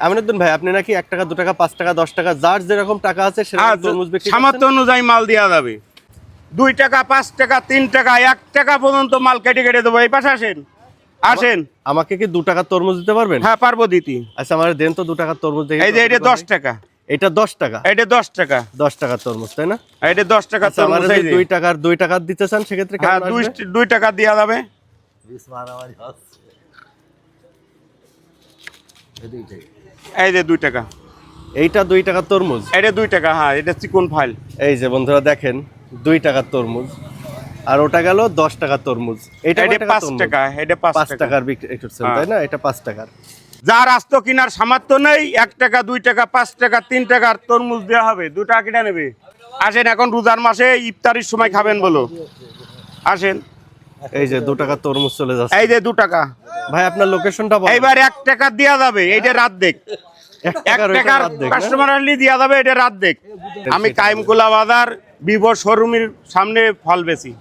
আমিনুদ্দিন ভাই, আপনি নাকি 1 টাকা 2 টাকা 5 টাকা 10 টাকা যার যেরকম টাকা আছে সেরকম তরমুজ বিক্রি সামর্থ্য অনুযায়ী মাল দেওয়া যাবে। 2 টাকা 5 টাকা 3 টাকা 1 টাকা পর্যন্ত মাল কেটে কেটে দেবো। এই পাশে আসেন, আসেন। আমাকে কি 2 টাকার তরমুজ দিতে পারবেন? হ্যাঁ পারবো দিতে। আচ্ছা, আমার দেন তো 2 টাকার তরমুজ দেখি। এই যে এটা 10 টাকা, এটা 10 টাকা, এটা 10 টাকা, 10 টাকার তরমুজ, তাই না? এটা 10 টাকা আচ্ছা, আমার তরমুজ। এই যে 2 টাকার দিতে চান সেক্ষেত্রে হ্যাঁ কেমন আসবে? 2 টাকা দেওয়া যাবে। এই যে 2 টাকা, এইটা 2 টাকার তরমুজ, এটা 2 টাকা। হ্যাঁ এটা চিকন ফাইল। এই যে বন্ধুরা দেখেন 2 টাকার তরমুজ, আর ওটা গেল 10 টাকার তরমুজ। এটা এটা 5 টাকা, এটা 5 5 টাকা। টাকার বিক্রি করছেন, তাই না? এটা 5 টাকার। যার আস্ত কিনার সামর্থ্য নেই 1 টাকা 2 টাকা 5 টাকা 3 টাকার তরমুজ দেওয়া হবে। 2 টাকা কিনা নেবে। আসেন, এখন রোজার মাসে ইফতারির সময় খাবেন বলো। আসেন, এই যে 2 টাকার তরমুজ চলে যাচ্ছে। এই যে 2 টাকা। ভাই আপনার লোকেশনটা বলেন। এইবার 1 টাকা দেওয়া যাবে। এইটা রাত দেখ, 1 1 টাকার টাকার কাস্টমার আসলে দেওয়া যাবে। এটা রাত দেখ। আমি কাইমকুলা বাজার বিভো শোরুমের সামনে ফল বেচি।